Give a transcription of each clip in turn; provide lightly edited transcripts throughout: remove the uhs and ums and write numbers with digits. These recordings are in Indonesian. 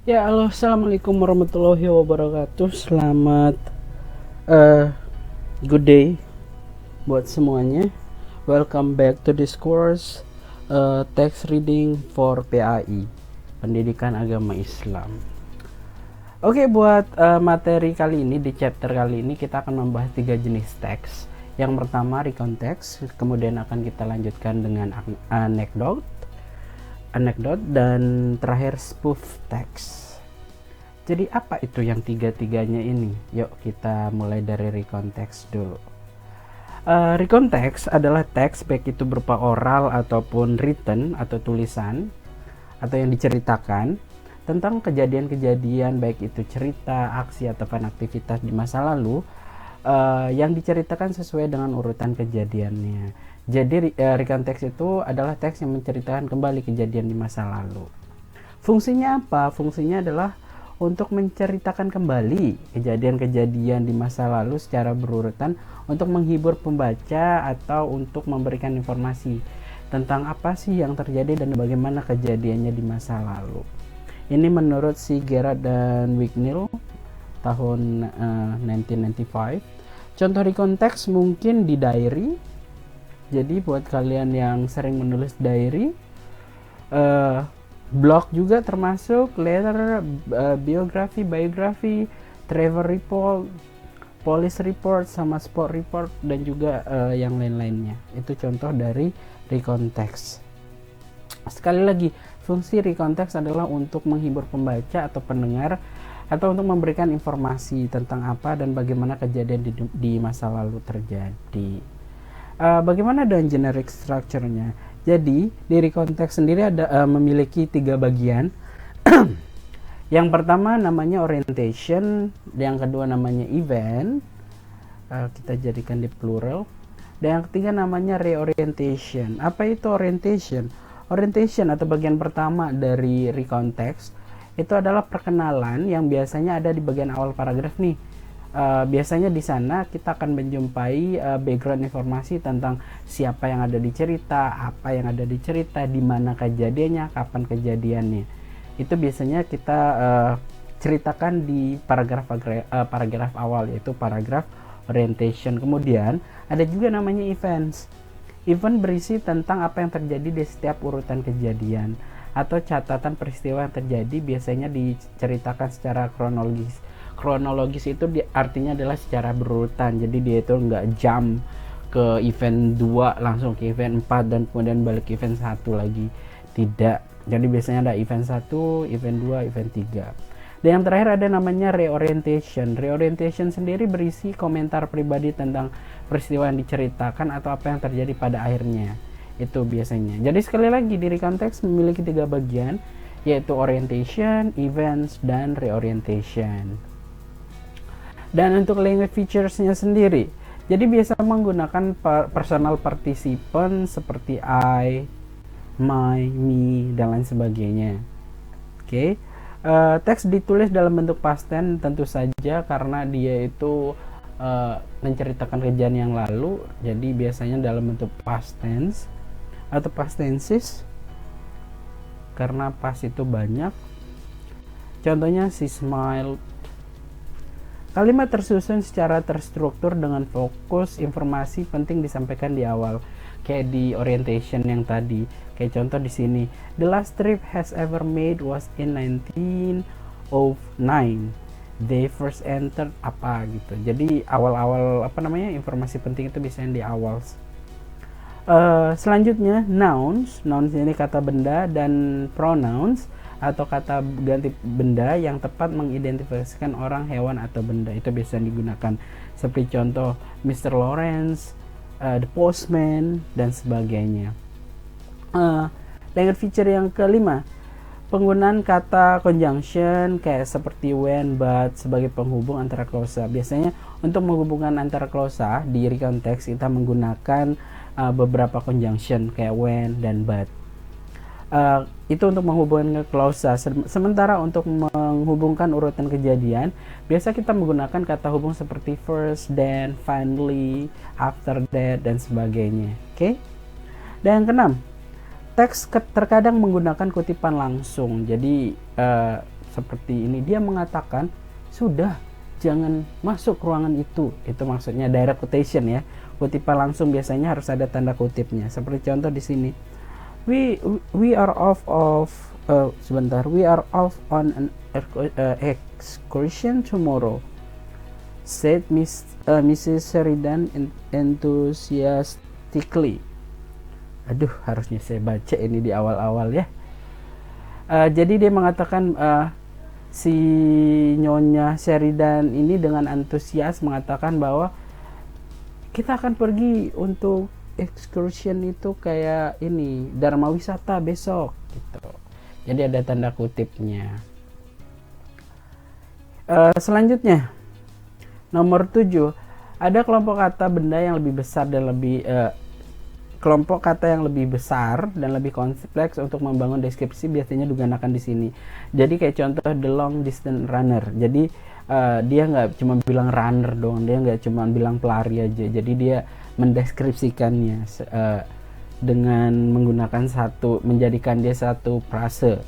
Ya, halo, assalamualaikum warahmatullahi wabarakatuh. Selamat uh, good day buat semuanya. Welcome back to this course, text reading for PAI, Pendidikan Agama Islam. Oke, buat materi kali ini, di chapter kali ini kita akan membahas 3 jenis teks. Yang pertama recount text, kemudian akan kita lanjutkan dengan anecdote, dan terakhir spoof text. Jadi apa itu yang tiga-tiganya ini? Yuk kita mulai dari recount text dulu. Recount text adalah teks baik itu berupa oral ataupun written atau tulisan atau yang diceritakan tentang kejadian-kejadian baik itu cerita, aksi ataupun aktivitas di masa lalu yang diceritakan sesuai dengan urutan kejadiannya. Jadi recount text itu adalah teks yang menceritakan kembali kejadian di masa lalu. Fungsinya apa? Fungsinya adalah untuk menceritakan kembali kejadian-kejadian di masa lalu secara berurutan untuk menghibur pembaca atau untuk memberikan informasi tentang apa sih yang terjadi dan bagaimana kejadiannya di masa lalu. Ini menurut si Gerard dan Wignell tahun 1995. Contoh recount text mungkin di diary. Jadi buat kalian yang sering menulis diary, blog juga termasuk, letter, biografi, travel report, police report, sama sport report, dan juga yang lain-lainnya. Itu contoh dari recount text. Sekali lagi, fungsi recount text adalah untuk menghibur pembaca atau pendengar atau untuk memberikan informasi tentang apa dan bagaimana kejadian di masa lalu terjadi. Bagaimana dengan generic structure-nya? Jadi di recount text sendiri ada memiliki 3 bagian. Yang pertama namanya orientation, yang kedua namanya event, kita jadikan di plural, dan yang ketiga namanya reorientation. Apa itu orientation? Orientation atau bagian pertama dari recount text itu adalah perkenalan yang biasanya ada di bagian awal paragraf nih. Biasanya di sana kita akan menjumpai background informasi tentang siapa yang ada di cerita, apa yang ada di cerita, di mana kejadiannya, kapan kejadiannya. Itu biasanya kita ceritakan di paragraf awal, yaitu paragraf orientation. Kemudian ada juga namanya events. Event berisi tentang apa yang terjadi di setiap urutan kejadian atau catatan peristiwa yang terjadi, biasanya diceritakan secara kronologis. Kronologis itu artinya adalah secara berurutan, jadi dia itu nggak jump ke event 2 langsung ke event 4 dan kemudian balik ke event 1 lagi, tidak. Jadi biasanya ada event 1, event 2, event 3. Dan yang terakhir ada namanya reorientation. Reorientation sendiri berisi komentar pribadi tentang peristiwa yang diceritakan atau apa yang terjadi pada akhirnya. Itu biasanya. Jadi sekali lagi, di recount text memiliki 3 bagian, yaitu orientation, events, dan reorientation. Dan untuk language features-nya sendiri, jadi biasa menggunakan personal participant seperti I, my, me, dan lain sebagainya. Oke. Teks ditulis dalam bentuk past tense tentu saja karena dia itu menceritakan kejadian yang lalu, jadi biasanya dalam bentuk past tense atau past tenses karena past itu banyak. Contohnya she smiled. Kalimat tersusun secara terstruktur dengan fokus informasi penting disampaikan di awal, kayak di orientation yang tadi. Kayak contoh di sini, the last trip has ever made was in 1909. They first entered apa gitu. Jadi awal-awal informasi penting itu biasanya di awal. Selanjutnya nouns ini kata benda, dan pronouns atau kata ganti benda yang tepat mengidentifikasikan orang, hewan, atau benda. Itu biasanya digunakan seperti contoh Mr. Lawrence, the postman, dan sebagainya. Language feature yang kelima, penggunaan kata conjunction kayak seperti when, but sebagai penghubung antara klausa. Biasanya untuk menghubungkan antara klausa di recount text kita menggunakan beberapa conjunction kayak when dan but. Itu untuk menghubungkan klausa. Sementara untuk menghubungkan urutan kejadian, biasa kita menggunakan kata hubung seperti first, then, finally, after that, dan sebagainya. Oke. Dan yang keenam, teks terkadang menggunakan kutipan langsung. Jadi seperti ini, dia mengatakan sudah jangan masuk ruangan itu maksudnya direct quotation ya, kutipan langsung biasanya harus ada tanda kutipnya. Seperti contoh di sini, we are off on an excursion tomorrow, said Mrs. Sheridan enthusiastically. Aduh, harusnya saya baca ini di awal-awal ya. Jadi dia mengatakan si Nyonya Sheridan ini dengan antusias mengatakan bahwa kita akan pergi untuk excursion itu kayak ini, Dharma Wisata besok gitu. Jadi ada tanda kutipnya. Selanjutnya nomor 7, ada kelompok kata benda yang lebih besar dan lebih kelompok kata yang lebih besar dan lebih kompleks untuk membangun deskripsi biasanya digunakan di sini. Jadi kayak contoh the long distance runner. Jadi dia nggak cuma bilang runner doang, dia nggak cuma bilang pelari aja. Jadi dia mendeskripsikannya dengan menggunakan menjadikan dia satu frase.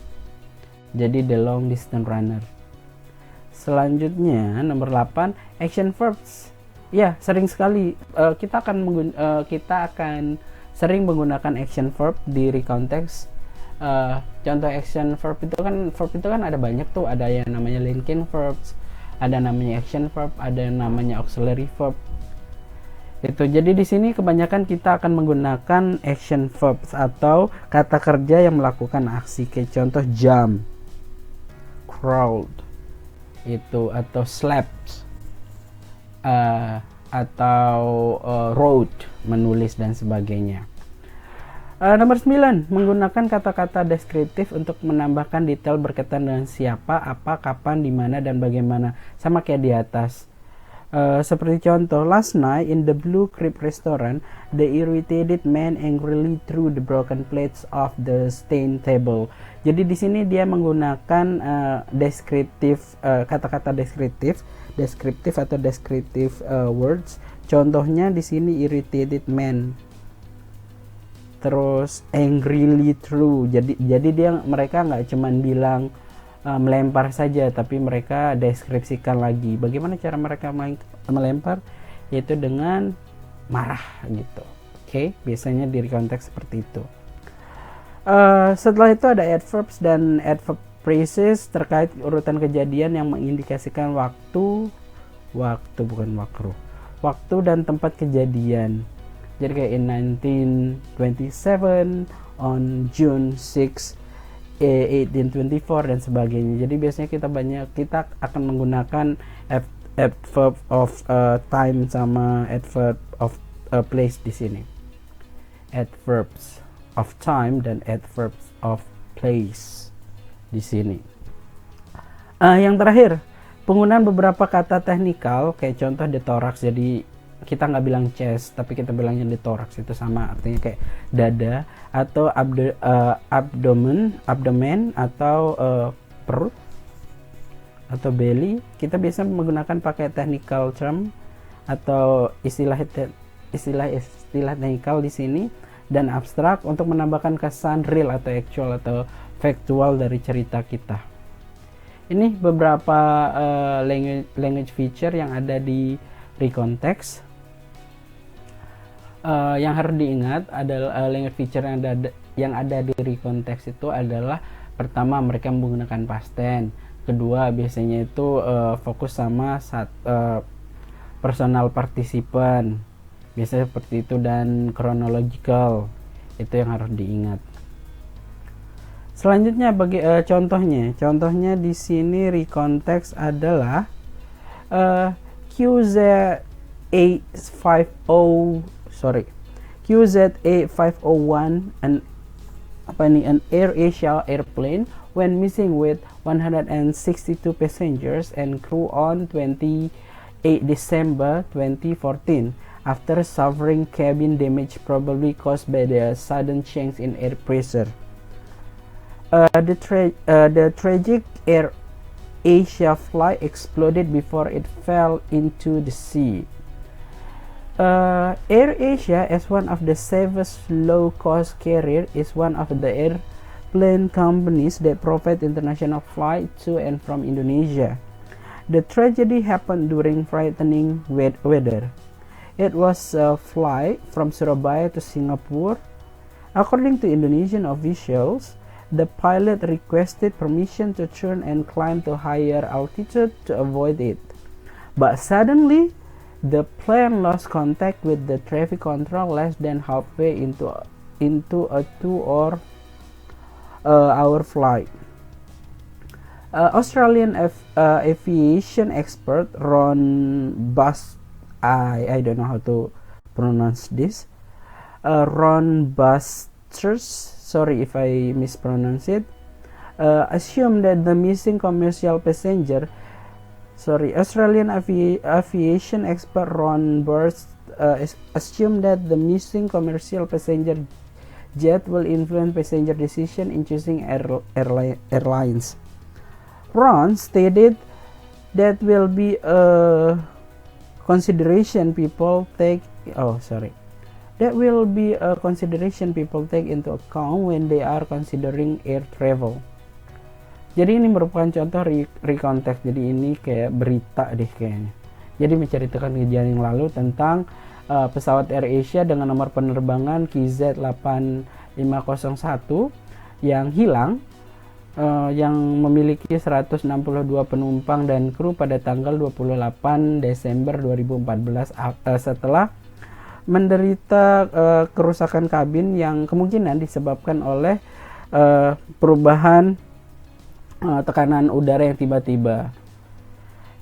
Jadi the long distance runner. Selanjutnya nomor 8, action verbs. Ya, sering sekali kita akan sering menggunakan action verb di recontext. Contoh action verb itu kan ada banyak tuh, ada yang namanya linking verbs, ada namanya action verb, ada yang namanya auxiliary verb. Itu jadi di sini kebanyakan kita akan menggunakan action verbs atau kata kerja yang melakukan aksi, kayak contoh jump, crawled itu, atau slept, atau wrote, menulis dan sebagainya. Nomor 9, menggunakan kata-kata deskriptif untuk menambahkan detail berkaitan dengan siapa, apa, kapan, di mana, dan bagaimana, sama kayak di atas. Seperti contoh, last night in the Blue Crib restaurant, the irritated man angrily threw the broken plates off the stained table. Jadi di sini dia menggunakan deskriptif, kata-kata deskriptif atau deskriptif words. Contohnya di sini irritated man, terus angrily threw. Jadi mereka nggak cuman bilang melempar saja, tapi mereka deskripsikan lagi bagaimana cara mereka melempar, yaitu dengan marah gitu. Oke, biasanya di konteks seperti itu. Setelah itu ada adverbs dan adverb phrases terkait urutan kejadian yang mengindikasikan waktu dan tempat kejadian. Jadi kayak in 1927, on June 6, 1824 dan sebagainya. Jadi biasanya kita akan menggunakan adverb of time sama adverb of place di sini. Adverbs of time dan adverbs of place di sini. Yang terakhir, penggunaan beberapa kata teknikal kayak contoh the thorax. Jadi kita nggak bilang chest, tapi kita bilangnya the thorax, itu sama artinya kayak dada, atau abdomen atau perut atau belly. Kita biasa menggunakan pakai technical term atau istilah technical di sini, dan abstrak untuk menambahkan kesan real atau actual atau factual dari cerita kita. Ini beberapa language feature yang ada di recontext. Yang harus diingat adalah language feature yang ada di recontext itu adalah, pertama mereka menggunakan past tense, kedua biasanya itu fokus sama personal participant, biasanya seperti itu, dan chronological, itu yang harus diingat. Selanjutnya contohnya di sini recontext adalah QZ-A501, an AirAsia airplane went missing with 162 passengers and crew on 28 December 2014 after suffering cabin damage probably caused by the sudden change in air pressure. The tragic AirAsia flight exploded before it fell into the sea. AirAsia, as one of the safest low-cost carrier, is one of the plane companies that provide international flights to and from Indonesia. The tragedy happened during frightening weather. It was a flight from Surabaya to Singapore. According to Indonesian officials, the pilot requested permission to turn and climb to higher altitude to avoid it. But suddenly, the plane lost contact with the traffic control less than halfway into a 2-hour flight. Australian aviation expert Ron I don't know how to pronounce this. Ron Busters, sorry if I mispronounce it, assumed that the missing commercial passenger. Australian aviation expert Ron Burst assumed that the missing commercial passenger jet will influence passenger decision in choosing airlines. Ron stated that will be a consideration people take into account when they are considering air travel. Jadi ini merupakan contoh recontext. Jadi ini kayak berita deh kayaknya. Jadi menceritakan kejadian yang lalu tentang pesawat AirAsia dengan nomor penerbangan KZ8501 yang hilang, yang memiliki 162 penumpang dan kru pada tanggal 28 Desember 2014 setelah menderita kerusakan kabin yang kemungkinan disebabkan oleh perubahan tekanan udara yang tiba-tiba.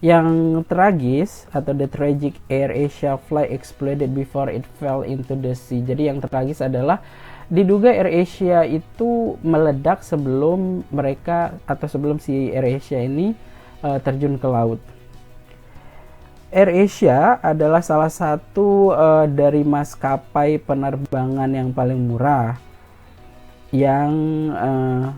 Yang tragis atau the tragic AirAsia flight exploded before it fell into the sea. Jadi yang tragis adalah diduga AirAsia itu meledak sebelum si AirAsia ini terjun ke laut. AirAsia adalah salah satu dari maskapai penerbangan yang paling murah yang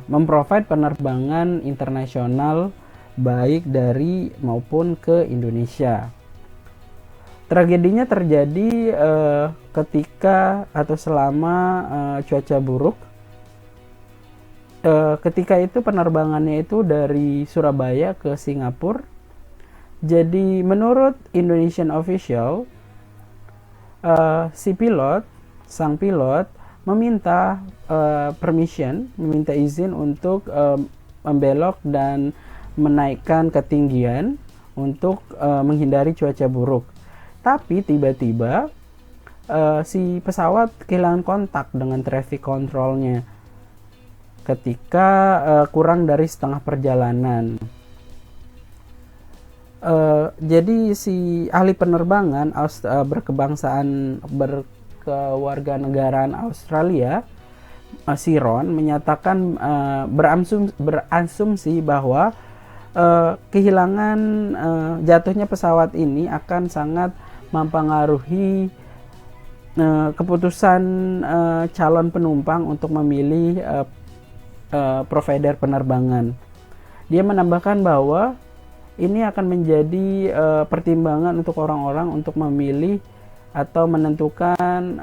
memprovide penerbangan internasional baik dari maupun ke Indonesia. Tragedinya terjadi ketika atau selama cuaca buruk. Ketika itu penerbangannya itu dari Surabaya ke Singapura. Jadi menurut Indonesian official, sang pilot meminta izin untuk membelok dan menaikkan ketinggian untuk menghindari cuaca buruk. Tapi tiba-tiba si pesawat kehilangan kontak dengan traffic controlnya ketika kurang dari setengah perjalanan. Jadi si ahli penerbangan berkewarganegaraan Australia, si Ron menyatakan berasumsi bahwa kehilangan jatuhnya pesawat ini akan sangat mempengaruhi keputusan calon penumpang untuk memilih provider penerbangan. Dia menambahkan bahwa ini akan menjadi pertimbangan untuk orang-orang untuk memilih atau menentukan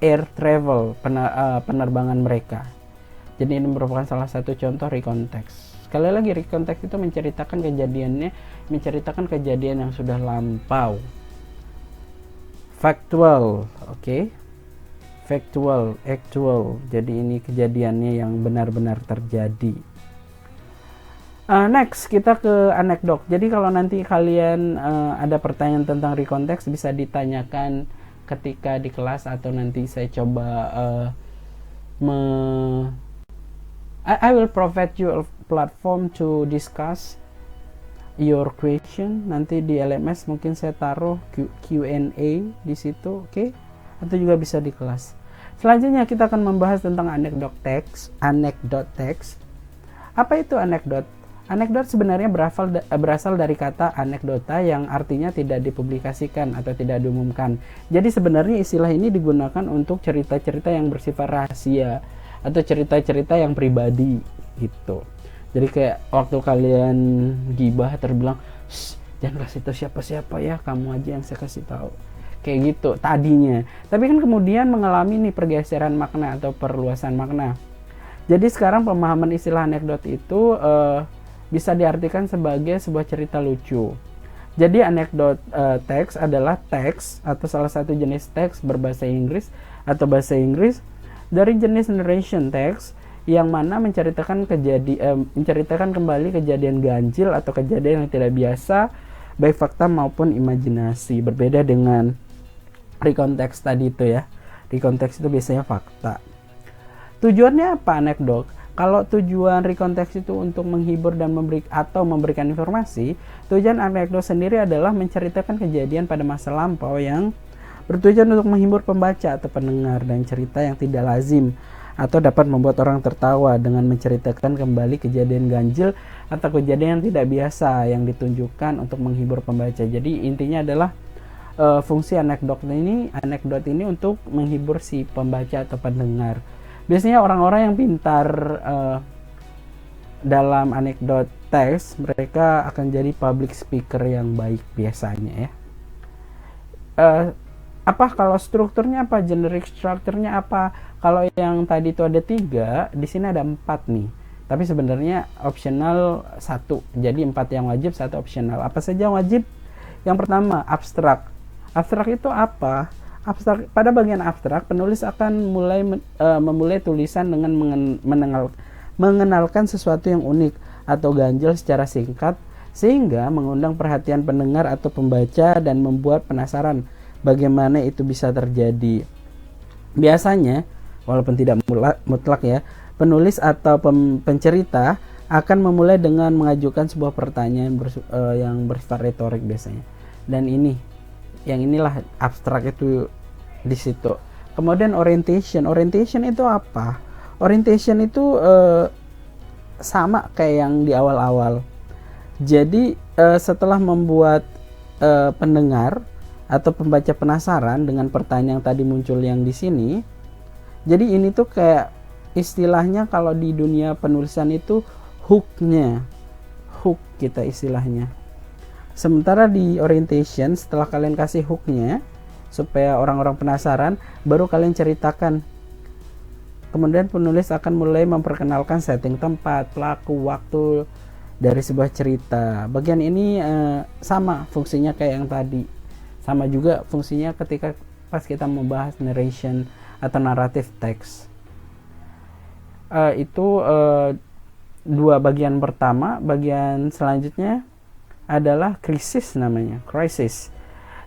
air travel penerbangan mereka. Jadi ini merupakan salah satu contoh recontext. Sekali lagi, recontext itu menceritakan kejadian yang sudah lampau. Factual, oke? Factual, actual. Jadi ini kejadiannya yang benar-benar terjadi. Next, kita ke anekdot. Jadi kalau nanti kalian ada pertanyaan tentang recontext, bisa ditanyakan ketika di kelas atau nanti saya coba I will provide you a platform to discuss your question. Nanti di LMS mungkin saya taruh Q&A di situ, oke? Atau juga bisa di kelas. Selanjutnya kita akan membahas tentang anekdot text. Apa itu anekdot? Anekdot sebenarnya berasal dari kata anekdota yang artinya tidak dipublikasikan atau tidak diumumkan. Jadi sebenarnya istilah ini digunakan untuk cerita-cerita yang bersifat rahasia atau cerita-cerita yang pribadi gitu. Jadi kayak waktu kalian gibah terbilang, jangan kasih tahu siapa-siapa ya, kamu aja yang saya kasih tahu. Kayak gitu tadinya. Tapi kan kemudian mengalami nih pergeseran makna atau perluasan makna. Jadi sekarang pemahaman istilah anekdot itu bisa diartikan sebagai sebuah cerita lucu. Jadi anekdot teks adalah teks atau salah satu jenis teks berbahasa Inggris atau bahasa Inggris dari jenis narration text yang mana menceritakan kembali kejadian ganjil atau kejadian yang tidak biasa, baik fakta maupun imajinasi. Berbeda dengan recount text tadi itu ya. Recount text itu biasanya fakta. Tujuannya apa anekdot? Kalau tujuan recount text itu untuk menghibur dan memberikan informasi, tujuan anekdot sendiri adalah menceritakan kejadian pada masa lampau yang bertujuan untuk menghibur pembaca atau pendengar, dan cerita yang tidak lazim atau dapat membuat orang tertawa dengan menceritakan kembali kejadian ganjil atau kejadian yang tidak biasa yang ditunjukkan untuk menghibur pembaca. Jadi intinya adalah fungsi anekdot ini untuk menghibur si pembaca atau pendengar. Biasanya orang-orang yang pintar dalam anekdot teks, mereka akan jadi public speaker yang baik biasanya ya. Apa kalau strukturnya apa? Generic strukturnya apa? Kalau yang tadi itu ada 3, di sini ada 4 nih. Tapi sebenarnya optional 1. Jadi 4 yang wajib, 1 optional. Apa saja yang wajib? Yang pertama, abstrak. Abstrak itu apa? Pada bagian abstrak, penulis akan memulai tulisan dengan mengenalkan sesuatu yang unik atau ganjil secara singkat, sehingga mengundang perhatian pendengar atau pembaca dan membuat penasaran bagaimana itu bisa terjadi. Biasanya, walaupun tidak mutlak ya, penulis atau pencerita akan memulai dengan mengajukan sebuah pertanyaan yang bersifat retorik biasanya. Dan inilah abstrak itu di situ. Kemudian orientation itu apa? Orientation itu sama kayak yang di awal-awal. Jadi setelah membuat pendengar atau pembaca penasaran dengan pertanyaan yang tadi muncul yang di sini, jadi ini tuh kayak istilahnya kalau di dunia penulisan itu hook kita istilahnya. Sementara di orientation, setelah kalian kasih hooknya supaya orang-orang penasaran, baru kalian ceritakan. Kemudian penulis akan mulai memperkenalkan setting tempat, pelaku, waktu dari sebuah cerita. Bagian ini sama fungsinya kayak yang tadi. Sama juga fungsinya ketika pas kita membahas narration atau narrative text. Itu 2 bagian pertama. Bagian selanjutnya adalah krisis namanya, crisis.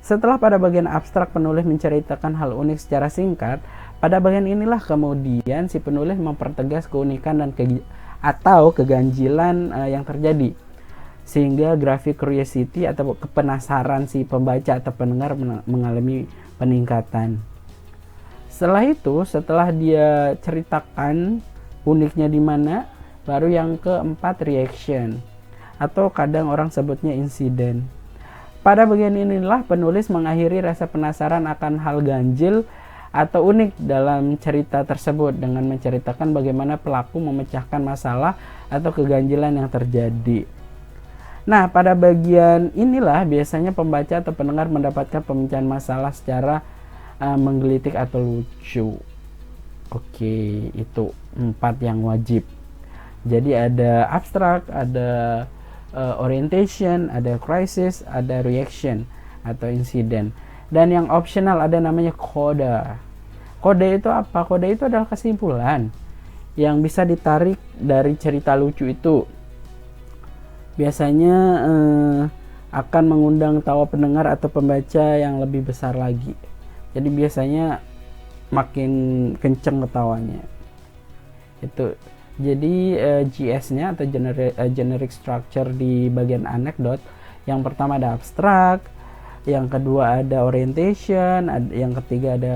Setelah pada bagian abstrak penulis menceritakan hal unik secara singkat, pada bagian inilah kemudian si penulis mempertegas keunikan dan atau keganjilan yang terjadi, sehingga grafik curiosity atau kepenasaran si pembaca atau pendengar mengalami peningkatan. Setelah dia ceritakan uniknya di mana, baru yang keempat reaction, atau kadang orang sebutnya insiden. Pada bagian inilah penulis mengakhiri rasa penasaran akan hal ganjil atau unik dalam cerita tersebut dengan menceritakan bagaimana pelaku memecahkan masalah atau keganjilan yang terjadi. Nah, pada bagian inilah biasanya pembaca atau pendengar mendapatkan pemecahan masalah secara menggelitik atau lucu. Oke, itu 4 yang wajib. Jadi ada abstrak, ada orientation, ada crisis, ada reaction atau insiden. Dan yang optional ada namanya coda. Kode itu apa? Kode itu adalah kesimpulan yang bisa ditarik dari cerita lucu itu. Biasanya akan mengundang tawa pendengar atau pembaca yang lebih besar lagi. Jadi biasanya makin kenceng ketawanya. Itu. Jadi GS-nya atau generic structure di bagian anekdot, yang pertama ada abstrak, yang kedua ada orientation, yang ketiga ada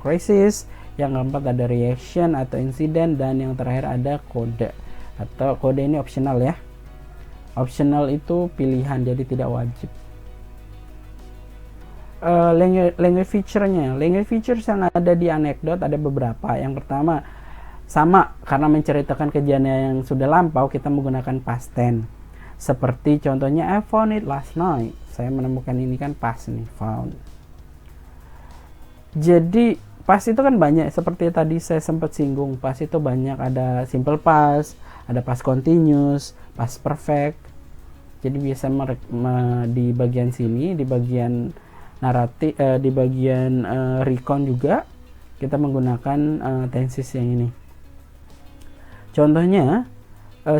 crisis, yang keempat ada reaction atau insiden, dan yang terakhir ada kode. Atau kode ini optional ya. Optional itu pilihan, jadi tidak wajib. Language feature-nya. Language features yang ada di anekdot ada beberapa. Yang pertama, sama, karena menceritakan kejadian yang sudah lampau, kita menggunakan past tense. Seperti contohnya, I found it last night. Saya menemukan ini kan past nih, found. Jadi Past itu kan banyak, seperti tadi saya sempat singgung. Past itu banyak, ada simple past, ada past continuous, past perfect. Jadi biasa di bagian sini, di bagian naratif, di bagian recon juga kita menggunakan tenses yang ini. Contohnya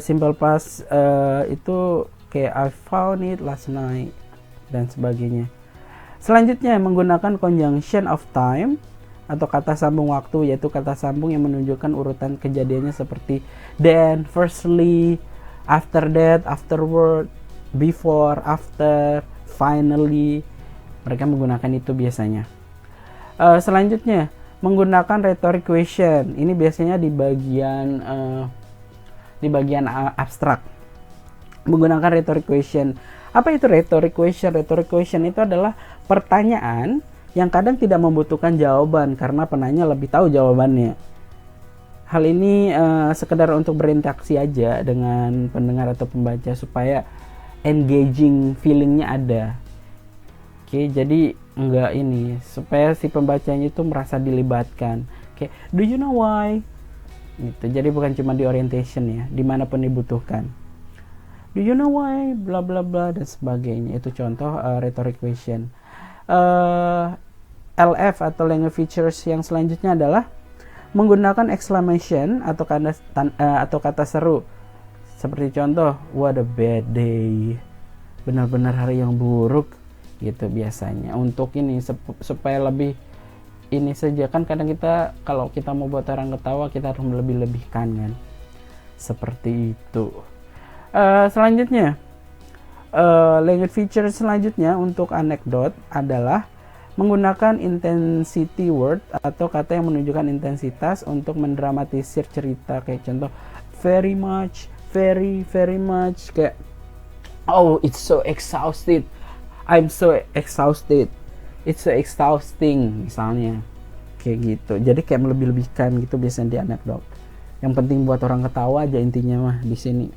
simple past itu kayak I found it last night dan sebagainya. Selanjutnya menggunakan conjunction of time atau kata sambung waktu, yaitu kata sambung yang menunjukkan urutan kejadiannya seperti then, firstly, after that, afterward, before, after, finally. Mereka menggunakan itu biasanya. Selanjutnya menggunakan rhetoric question. Ini biasanya di bagian abstrak. Menggunakan rhetoric question. Apa itu rhetoric question? Rhetoric question itu adalah pertanyaan yang kadang tidak membutuhkan jawaban karena penanya lebih tahu jawabannya. Hal ini sekedar untuk berinteraksi aja dengan pendengar atau pembaca supaya engaging feelingnya ada. Oke, jadi enggak ini supaya si pembacanya itu merasa dilibatkan. Oke, do you know why? Gitu. Jadi bukan cuma di orientation ya, dimanapun dibutuhkan. Do you know why? Bla bla bla dan sebagainya. Itu contoh rhetoric question. LF atau language features yang selanjutnya adalah menggunakan exclamation atau kata seru. Seperti contoh, what a bad day. Benar-benar hari yang buruk gitu biasanya. Untuk ini supaya lebih ini saja kan kadang kita kalau kita mau buat orang ketawa kita harus lebih-lebihkan kan. Seperti itu. Selanjutnya language feature selanjutnya untuk anekdot adalah menggunakan intensity word atau kata yang menunjukkan intensitas untuk mendramatisir cerita, kayak contoh very much, very much, kayak oh it's so exhausted, I'm so exhausted, it's so exhausting misalnya, kayak gitu. Jadi kayak melebih-lebihkan gitu biasanya di anekdot. Yang penting buat orang ketawa aja intinya mah di sini.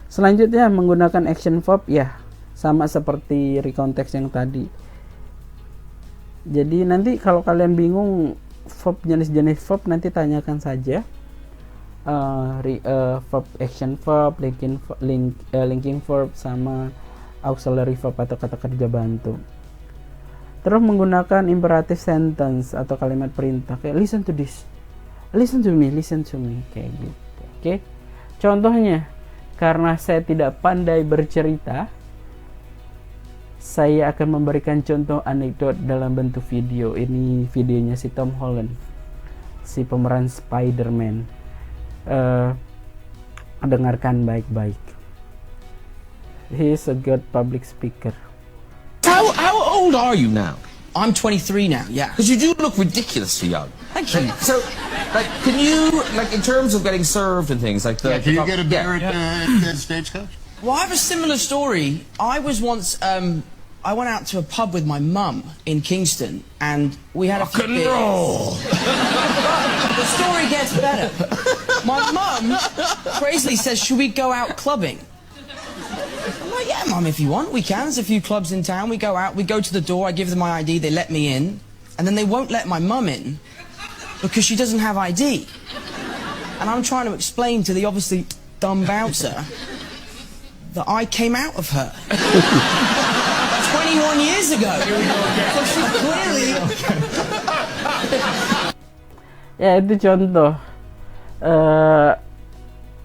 Selanjutnya menggunakan action verb, ya sama seperti recontext yang tadi. Jadi nanti kalau kalian bingung verb, jenis-jenis verb, nanti tanyakan saja verb, action verb, linking verb, sama auxiliary verb atau kata kerja bantu. Terus menggunakan imperative sentence atau kalimat perintah kayak listen to this, listen to me, kayak gitu. Oke. Contohnya, karena saya tidak pandai bercerita, saya akan memberikan contoh anekdot dalam bentuk video. Ini videonya si Tom Holland, si pemeran Spider-Man. Dengarkan baik-baik. He is a good public speaker. How old are you now? I'm 23 now, yeah. Because you do look ridiculously young. Thank you. So, like, can you, like, in terms of getting served and things, like the... Yeah, can you get a beer at Stagecoach? Well, I have a similar story. I was once, I went out to a pub with my mum in Kingston, and we had a few beers. The story gets better. My mum crazily says, should we go out clubbing? I'm like, yeah, Mum, if you want, we can. There's a few clubs in town. We go out, we go to the door, I give them my ID, they let me in. And then they won't let my mum in because she doesn't have ID. And I'm trying to explain to the obviously dumb bouncer that I came out of her 21 years ago. So she clearly... Ya, itu contoh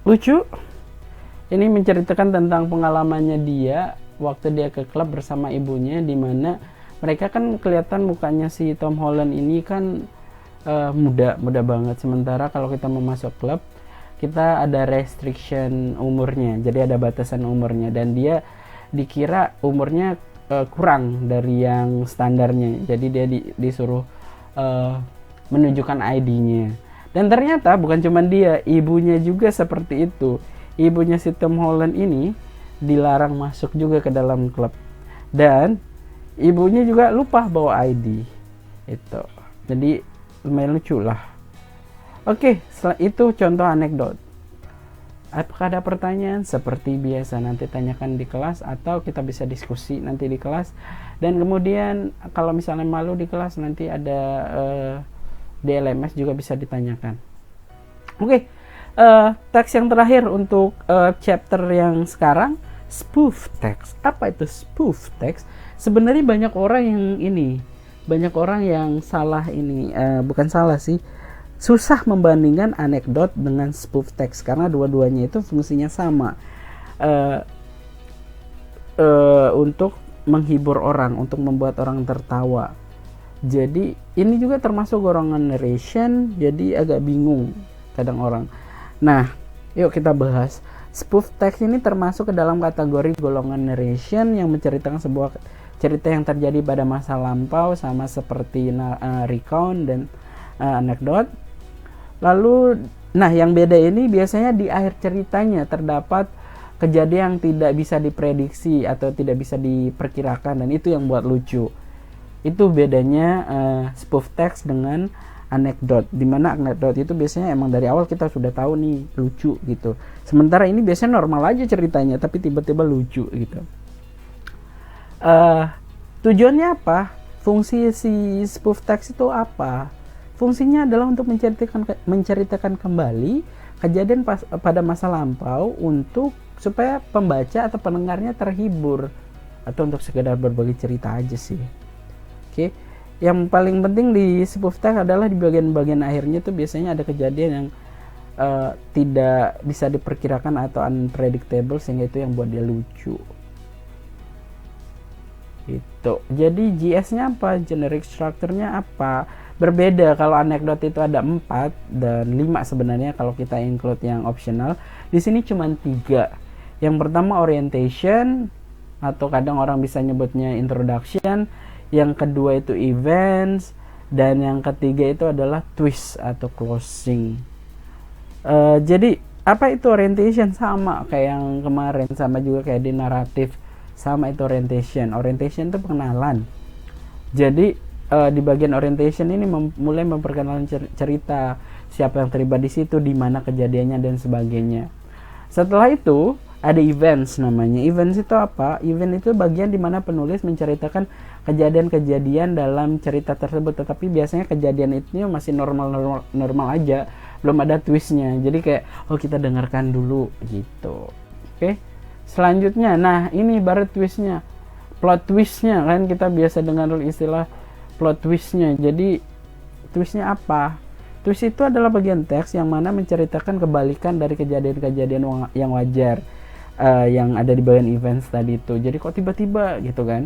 lucu. Ini menceritakan tentang pengalamannya dia waktu dia ke klub bersama ibunya, di mana mereka kan kelihatan mukanya si Tom Holland ini kan muda banget. Sementara kalau kita mau masuk klub, kita ada restriction umurnya, jadi ada batasan umurnya, dan dia dikira umurnya kurang dari yang standarnya, jadi dia disuruh menunjukkan ID-nya. Dan ternyata bukan cuma dia, ibunya juga seperti itu. Ibunya si Tom Holland ini dilarang masuk juga ke dalam klub, dan ibunya juga lupa bawa ID itu. Jadi lumayan lucu lah. Oke, itu contoh anekdot. Apakah ada pertanyaan? Seperti biasa, nanti tanyakan di kelas atau kita bisa diskusi nanti di kelas. Dan kemudian kalau misalnya malu di kelas, nanti ada Di LMS juga bisa ditanyakan. Oke, teks yang terakhir untuk chapter yang sekarang, spoof text. Apa itu spoof text? Sebenarnya banyak orang yang salah ini, bukan salah sih, susah membandingkan anekdot dengan spoof text karena dua-duanya itu fungsinya sama, untuk menghibur orang, untuk membuat orang tertawa. Jadi ini juga termasuk golongan narration, jadi agak bingung kadang orang. Nah, yuk kita bahas. Spoof text ini termasuk ke dalam kategori golongan narration yang menceritakan sebuah cerita yang terjadi pada masa lampau, sama seperti recount dan anekdot. Lalu, nah yang beda ini biasanya di akhir ceritanya terdapat kejadian yang tidak bisa diprediksi atau tidak bisa diperkirakan, dan itu yang buat lucu. Itu bedanya spoof text dengan anekdot, dimana anekdot itu biasanya emang dari awal kita sudah tahu nih lucu gitu, sementara ini biasanya normal aja ceritanya tapi tiba-tiba lucu gitu. Tujuannya apa? Fungsi si spoof text itu apa? Fungsinya adalah untuk menceritakan kembali kejadian pada masa lampau supaya pembaca atau pendengarnya terhibur, atau untuk sekedar berbagi cerita aja sih. Oke, yang paling penting di spoof text adalah di bagian-bagian akhirnya tuh biasanya ada kejadian yang tidak bisa diperkirakan atau unpredictable, sehingga itu yang buat dia lucu. Itu. Jadi GS-nya apa? Generic structure-nya apa? Berbeda. Kalau anekdot itu ada 4 dan 5 sebenarnya kalau kita include yang optional. Di sini cuma 3. Yang pertama orientation, atau kadang orang bisa nyebutnya introduction. Yang kedua itu events, dan yang ketiga itu adalah twist atau closing. Jadi apa itu orientation? Sama kayak yang kemarin, sama juga kayak di naratif, sama itu orientation. Orientation itu pengenalan. Jadi di bagian orientation ini mulai memperkenalkan cerita, siapa yang terlibat di situ, di mana kejadiannya dan sebagainya. Setelah itu ada events namanya. Events itu apa? Event itu bagian di mana penulis menceritakan kejadian-kejadian dalam cerita tersebut, tetapi biasanya kejadian itu masih normal aja, belum ada twistnya. Jadi kayak kita dengarkan dulu gitu. Oke. Selanjutnya, nah ini baru twistnya, plot twistnya kan, kita biasa dengar istilah plot twistnya. Jadi twistnya apa? Twist itu adalah bagian teks yang mana menceritakan kebalikan dari kejadian-kejadian yang wajar, yang ada di bagian events tadi itu. Jadi kok tiba-tiba gitu kan.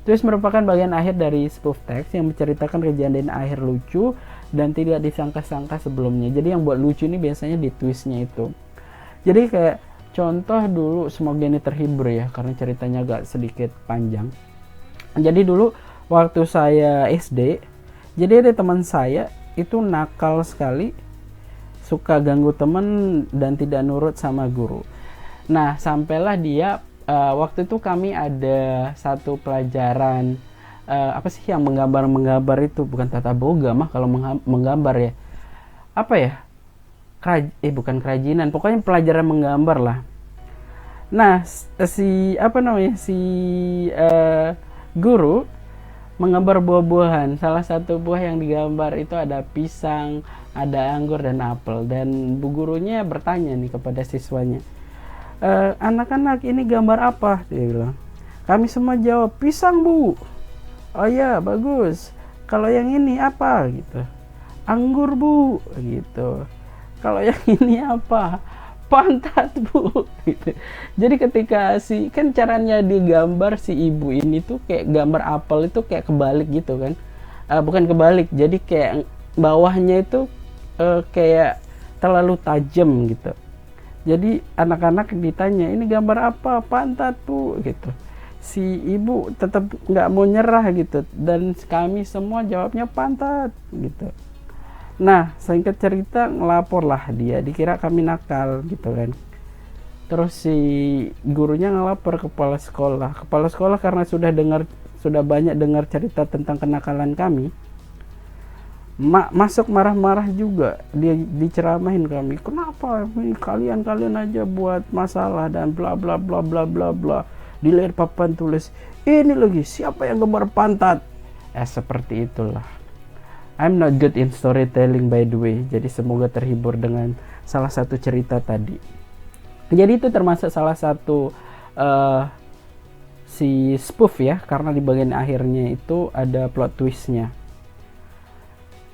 Twist merupakan bagian akhir dari spoof text yang menceritakan kejadian akhir lucu dan tidak disangka-sangka sebelumnya. Jadi yang buat lucu ini biasanya di twistnya itu. Jadi kayak contoh dulu, semoga ini terhibur ya karena ceritanya agak sedikit panjang. Jadi dulu waktu saya SD, jadi ada teman saya itu nakal sekali, suka ganggu teman dan tidak nurut sama guru. Nah, sampailah dia waktu itu kami ada satu pelajaran apa sih yang menggambar itu, bukan tata boga mah kalau menggambar ya. Apa ya? Bukan kerajinan, pokoknya pelajaran menggambar lah. Nah, si guru menggambar buah-buahan. Salah satu buah yang digambar itu ada pisang, ada anggur dan apel. Dan bu gurunya bertanya nih kepada siswanya, anak-anak ini gambar apa? Dia bilang. Kami semua jawab pisang, Bu. Oh ya, bagus. Kalau yang ini apa? Gitu. Anggur, Bu. Gitu. Kalau yang ini apa? Pantat, Bu. Gitu. Jadi ketika kan caranya digambar si ibu ini tuh kayak gambar apel itu kayak kebalik gitu kan. Bukan kebalik, jadi kayak bawahnya itu kayak terlalu tajam gitu. Jadi anak-anak ditanya, ini gambar apa? Pantat, Bu. Gitu. Si ibu tetap nggak mau nyerah gitu, dan kami semua jawabnya pantat gitu. Nah, singkat cerita ngelaporlah dia, dikira kami nakal gitu kan. Terus si gurunya ngelapor ke kepala sekolah. Kepala sekolah karena sudah banyak dengar cerita tentang kenakalan kami, masuk marah-marah juga. Dia diceramahin kami, kenapa ini kalian aja buat masalah dan bla bla bla bla bla bla. Di layar papan tulis, ini lagi siapa yang gambar pantat. Seperti itulah. I'm not good in storytelling by the way. Jadi semoga terhibur dengan salah satu cerita tadi. Jadi itu termasuk salah satu si spoof ya, karena di bagian akhirnya itu ada plot twistnya.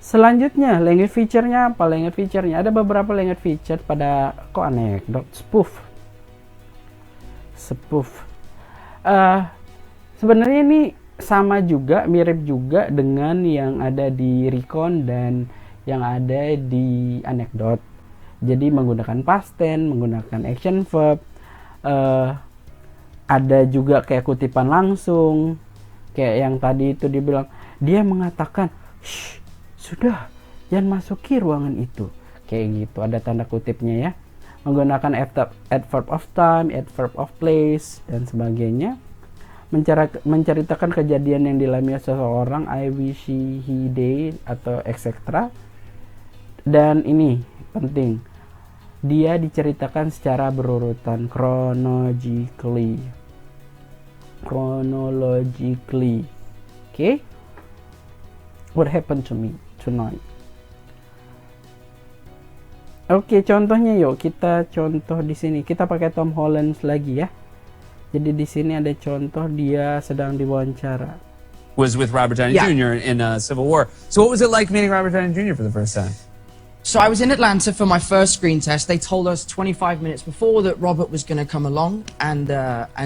Selanjutnya language feature-nya apa? Language feature-nya ada beberapa language feature pada kok anekdot spoof. Sebenarnya ini sama juga, mirip juga dengan yang ada di recon dan yang ada di anekdot. Jadi menggunakan past tense, menggunakan action verb, ada juga kayak kutipan langsung, kayak yang tadi itu dibilang, dia mengatakan, shh, sudah, jangan masuki ruangan itu, kayak gitu, ada tanda kutipnya ya. Menggunakan adverb of time, adverb of place, dan sebagainya. Menceritakan kejadian yang dialami seseorang, I wish he did, atau etc. Dan ini penting, dia diceritakan secara berurutan, chronologically. Okay? What happened to me tonight? Oke, contohnya yuk kita contoh di sini. Kita pakai Tom Holland lagi ya. Jadi di sini ada contoh dia sedang diwawancara. Was with Robert Downey Jr. in Civil War. So what was it like meeting Robert Downey Jr. for the first time? So I was in Atlanta for my first screen test. They told us 25 minutes before that Robert was going to come along and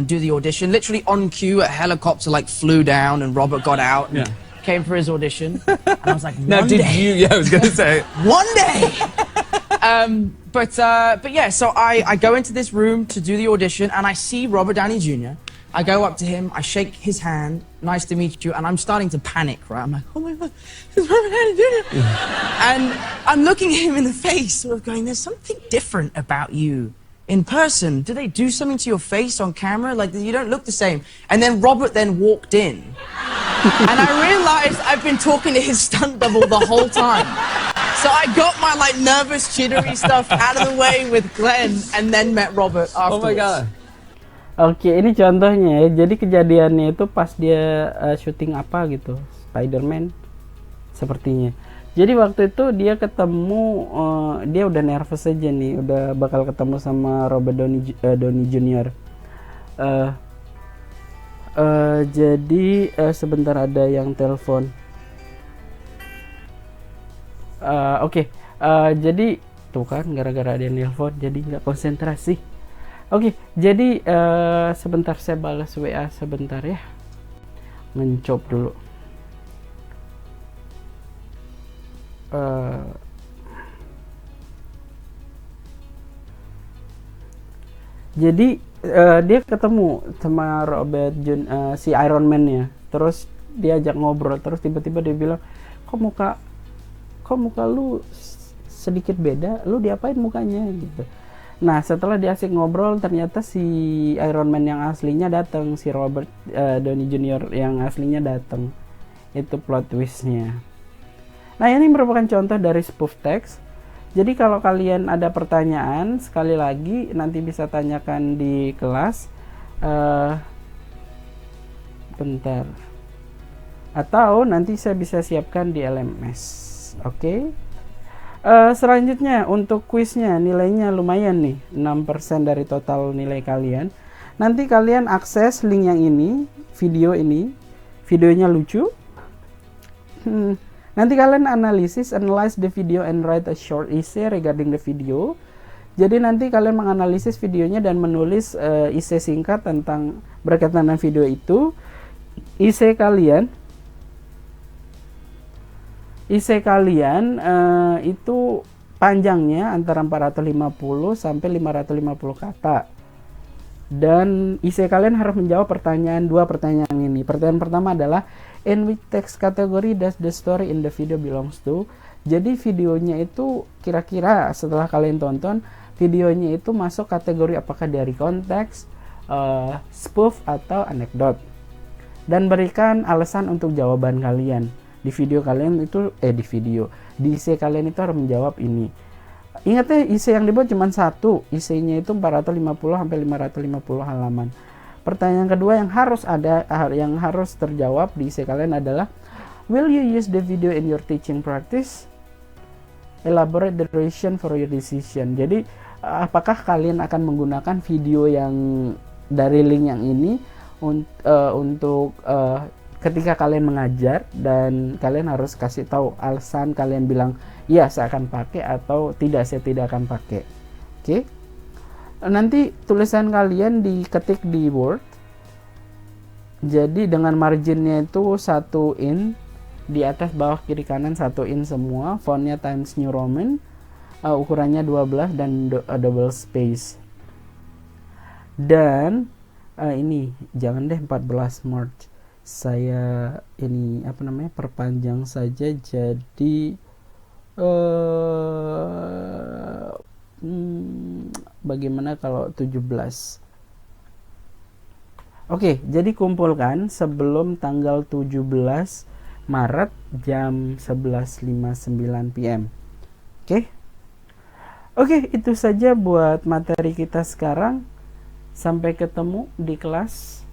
do the audition. Literally on cue, a helicopter like flew down and Robert got out and came for his audition. And I was like, one day. Yeah, I was gonna say. One day. But yeah, so I go into this room to do the audition and I see Robert Downey Jr. I go up to him, I shake his hand, nice to meet you, and I'm starting to panic, right? I'm like, oh my God, it's Robert Downey Jr. And I'm looking him in the face, sort of going, there's something different about you in person. Do they do something to your face on camera? Like, you don't look the same. And then Robert then walked in. And I realized I've been talking to his stunt double the whole time. So I got my like nervous, jittery stuff out of the way with Glenn and then met Robert afterwards. Oh my God. Oke, ini contohnya ya. Jadi kejadiannya itu pas dia syuting apa gitu, Spider-Man sepertinya. Jadi waktu itu dia ketemu, dia udah nervous aja nih, udah bakal ketemu sama Robert Downey Jr. Jadi sebentar ada yang telepon. Oke, jadi tuh kan gara-gara ada yang telepon, jadi nggak konsentrasi. Oke, jadi sebentar saya balas WA sebentar ya. Ngencop dulu. Jadi dia ketemu sama Robert si Iron Man ya. Terus diajak ngobrol, terus tiba-tiba dia bilang, kok muka lu sedikit beda, lu diapain mukanya gitu. Nah, setelah dia asik ngobrol, ternyata si Iron Man yang aslinya datang, si Robert Downey Jr. yang aslinya datang. Itu plot twistnya. Nah, ini merupakan contoh dari spoof text. Jadi kalau kalian ada pertanyaan, sekali lagi nanti bisa tanyakan di kelas. Bentar. Atau nanti saya bisa siapkan di LMS. Oke. Selanjutnya untuk kuisnya nilainya lumayan nih, 6% dari total nilai kalian. Nanti kalian akses link yang ini, videonya lucu. Nanti kalian analyze the video and write a short essay regarding the video. Jadi nanti kalian menganalisis videonya dan menulis essay singkat tentang berkaitan dengan video itu. Essay kalian itu panjangnya antara 450 sampai 550 kata. Dan essay kalian harus menjawab dua pertanyaan ini. Pertanyaan pertama adalah, in which text category does the story in the video belongs to? Jadi videonya itu kira-kira setelah kalian tonton, videonya itu masuk kategori apakah dari konteks, spoof atau anekdot. Dan berikan alasan untuk jawaban kalian. Di video kalian itu di essay kalian itu harus menjawab ini. Ingat ya, essay yang dibuat cuma satu, essaynya itu 450 sampai 550 halaman. Pertanyaan kedua yang harus terjawab di essay kalian adalah Will you use the video in your teaching practice? Elaborate the reason for your decision. Jadi apakah kalian akan menggunakan video yang dari link yang ini untuk ketika kalian mengajar, dan kalian harus kasih tahu alasan kalian bilang ya saya akan pakai atau tidak, saya tidak akan pakai. Oke. Nanti tulisan kalian diketik di Word. Jadi dengan marginnya itu 1 in, di atas bawah kiri kanan 1 in semua, fontnya Times New Roman, ukurannya 12 dan double space. Dan ini jangan deh 14 March, saya ini perpanjang saja jadi bagaimana kalau 17. Oke, jadi kumpulkan sebelum tanggal 17 Maret jam 11.59 PM. Oke, itu saja buat materi kita sekarang. Sampai ketemu di kelas.